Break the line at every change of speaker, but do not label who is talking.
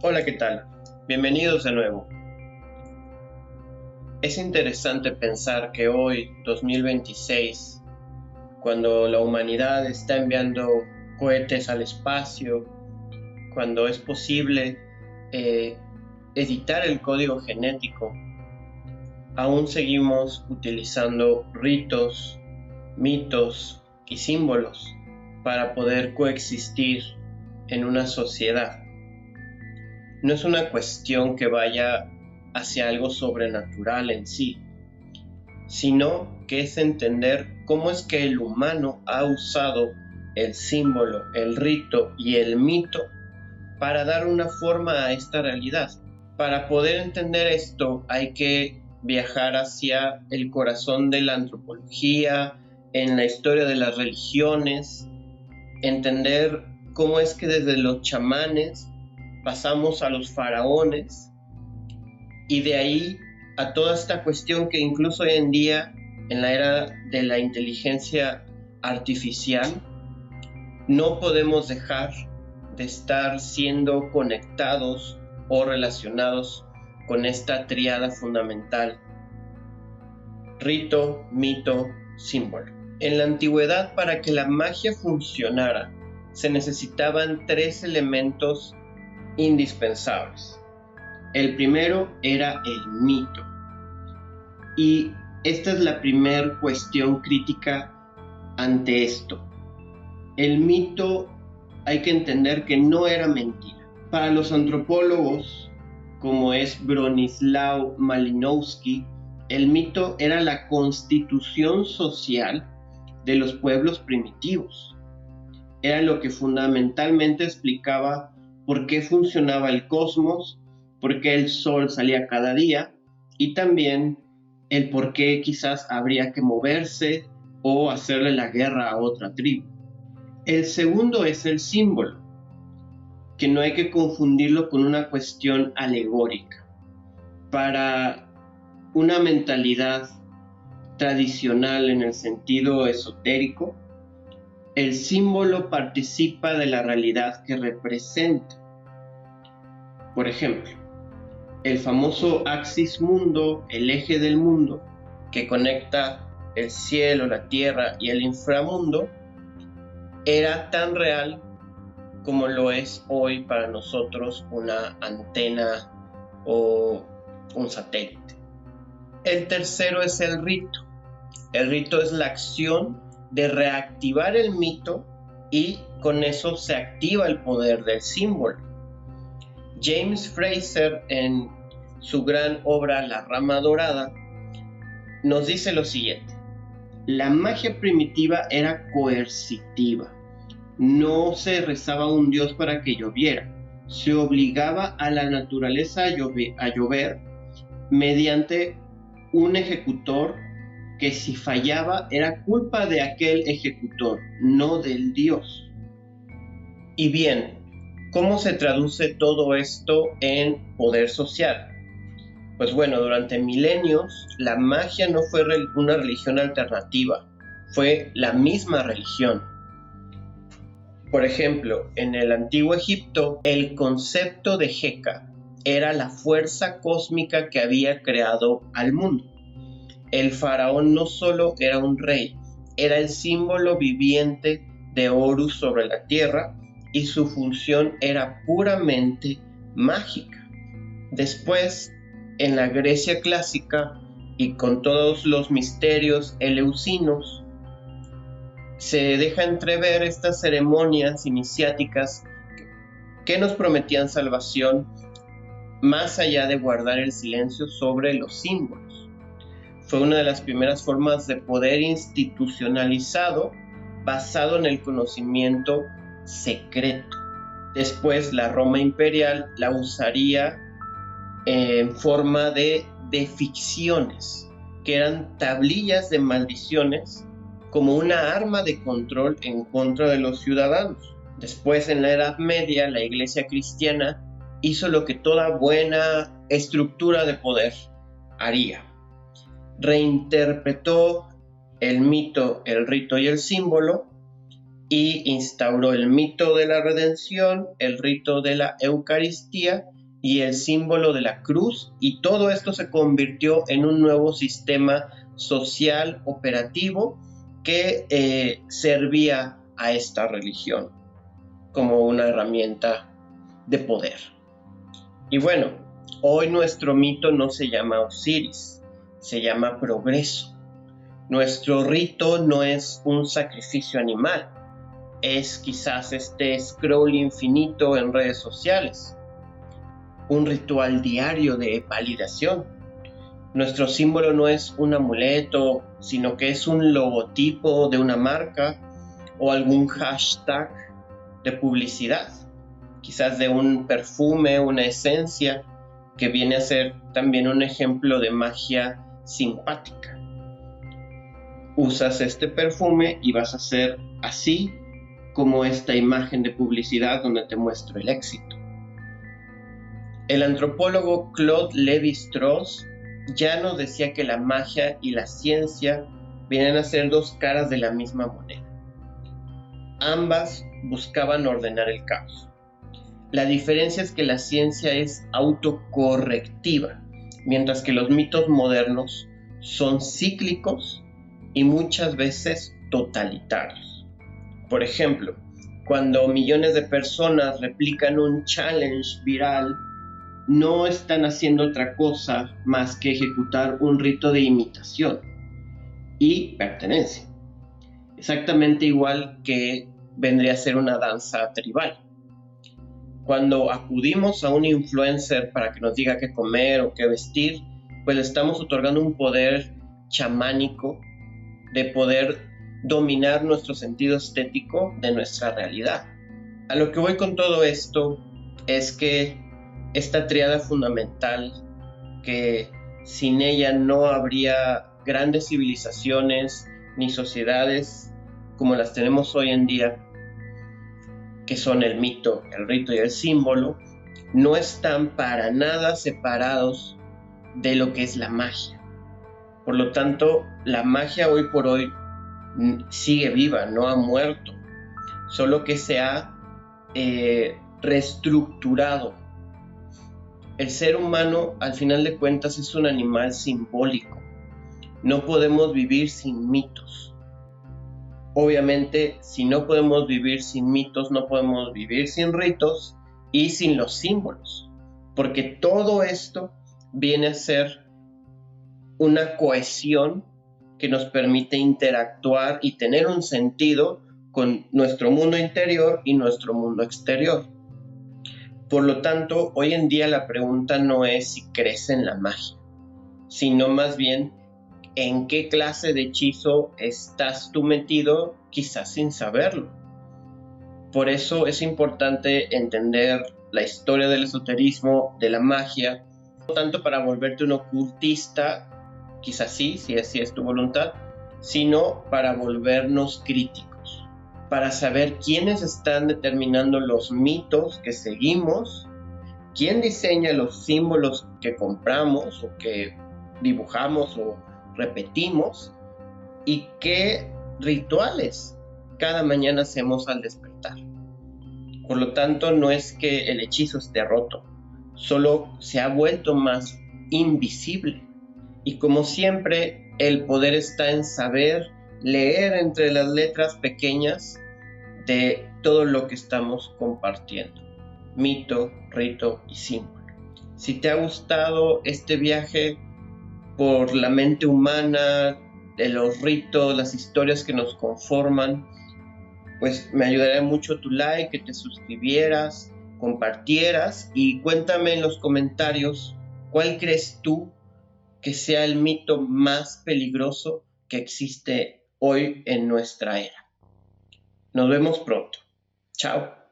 Hola, ¿qué tal? Bienvenidos de nuevo. Es interesante pensar que hoy, 2026, cuando la humanidad está enviando cohetes al espacio, cuando es posible editar el código genético, aún seguimos utilizando ritos, mitos y símbolos para poder coexistir en una sociedad. No es una cuestión que vaya hacia algo sobrenatural en sí, sino que es entender cómo es que el humano ha usado el símbolo, el rito y el mito para dar una forma a esta realidad. Para poder entender esto hay que viajar hacia el corazón de la antropología, en la historia de las religiones, entender cómo es que desde los chamanes pasamos a los faraones y de ahí a toda esta cuestión que incluso hoy en día, en la era de la inteligencia artificial, no podemos dejar de estar siendo conectados o relacionados con esta tríada fundamental: rito, mito, símbolo. En la antigüedad, para que la magia funcionara, se necesitaban 3 elementos indispensables. El primero era el mito. Y esta es la primera cuestión crítica ante esto. El mito hay que entender que no era mentira. Para los antropólogos, como es Bronislaw Malinowski, el mito era la constitución social de los pueblos primitivos. Era lo que fundamentalmente explicaba por qué funcionaba el cosmos, por qué el sol salía cada día y también el por qué quizás habría que moverse o hacerle la guerra a otra tribu. El segundo es el símbolo, que no hay que confundirlo con una cuestión alegórica. Para una mentalidad tradicional en el sentido esotérico, el símbolo participa de la realidad que representa. Por ejemplo, el famoso axis mundo, el eje del mundo, que conecta el cielo, la tierra y el inframundo, era tan real como lo es hoy para nosotros una antena o un satélite. El tercero es el rito. El rito es la acción de reactivar el mito y con eso se activa el poder del símbolo. James Frazer, en su gran obra La Rama Dorada, nos dice lo siguiente: la magia primitiva era coercitiva. No se rezaba a un dios para que lloviera, se obligaba a la naturaleza a llover mediante un ejecutor que, si fallaba, era culpa de aquel ejecutor, no del dios. Y bien, ¿cómo se traduce todo esto en poder social? Pues bueno, durante milenios la magia no fue una religión alternativa, fue la misma religión. Por ejemplo, en el antiguo Egipto, el concepto de Heka era la fuerza cósmica que había creado al mundo. El faraón no solo era un rey, era el símbolo viviente de Horus sobre la tierra y su función era puramente mágica. Después, en la Grecia clásica y con todos los misterios eleusinos, se deja entrever estas ceremonias iniciáticas que nos prometían salvación más allá de guardar el silencio sobre los símbolos. Fue una de las primeras formas de poder institucionalizado basado en el conocimiento secreto. Después la Roma imperial la usaría en forma de ficciones, que eran tablillas de maldiciones como una arma de control en contra de los ciudadanos. Después, en la Edad Media, la Iglesia cristiana hizo lo que toda buena estructura de poder haría: reinterpretó el mito, el rito y el símbolo y instauró el mito de la redención, el rito de la Eucaristía y el símbolo de la cruz, y todo esto se convirtió en un nuevo sistema social operativo que servía a esta religión como una herramienta de poder. Y bueno, hoy nuestro mito no se llama Osiris, se llama progreso. Nuestro rito no es un sacrificio animal, es quizás este scroll infinito en redes sociales, un ritual diario de validación. Nuestro símbolo no es un amuleto, sino que es un logotipo de una marca o algún hashtag de publicidad, quizás de un perfume, una esencia, que viene a ser también un ejemplo de magia simpática. Usas este perfume y vas a ser así como esta imagen de publicidad donde te muestro el éxito. El antropólogo Claude Lévi-Strauss ya nos decía que la magia y la ciencia vienen a ser dos caras de la misma moneda. Ambas buscaban ordenar el caos. La diferencia es que la ciencia es autocorrectiva, mientras que los mitos modernos son cíclicos y muchas veces totalitarios. Por ejemplo, cuando millones de personas replican un challenge viral, no están haciendo otra cosa más que ejecutar un rito de imitación y pertenencia. Exactamente igual que vendría a ser una danza tribal. Cuando acudimos a un influencer para que nos diga qué comer o qué vestir, pues le estamos otorgando un poder chamánico de poder dominar nuestro sentido estético de nuestra realidad. A lo que voy con todo esto es que esta tríada fundamental, que sin ella no habría grandes civilizaciones ni sociedades como las tenemos hoy en día, que son el mito, el rito y el símbolo, no están para nada separados de lo que es la magia. Por lo tanto, la magia hoy por hoy sigue viva, no ha muerto, solo que se ha reestructurado. El ser humano, al final de cuentas, es un animal simbólico. No podemos vivir sin mitos. Obviamente, si no podemos vivir sin mitos, no podemos vivir sin ritos y sin los símbolos, porque todo esto viene a ser una cohesión que nos permite interactuar y tener un sentido con nuestro mundo interior y nuestro mundo exterior. Por lo tanto, hoy en día la pregunta no es si crees en la magia, sino más bien en qué clase de hechizo estás tú metido, quizás sin saberlo. Por eso es importante entender la historia del esoterismo, de la magia, no tanto para volverte un ocultista, quizás sí, si así es tu voluntad, sino para volvernos críticos, para saber quiénes están determinando los mitos que seguimos, quién diseña los símbolos que compramos o que dibujamos o repetimos y qué rituales cada mañana hacemos al despertar. Por lo tanto, no es que el hechizo esté roto, solo se ha vuelto más invisible. Y como siempre, el poder está en saber leer entre las letras pequeñas de todo lo que estamos compartiendo. Mito, rito y símbolo. Si te ha gustado este viaje por la mente humana, de los ritos, las historias que nos conforman, pues me ayudaría mucho tu like, que te suscribieras, compartieras y cuéntame en los comentarios cuál crees tú que sea el mito más peligroso que existe hoy en nuestra era. Nos vemos pronto. Chao.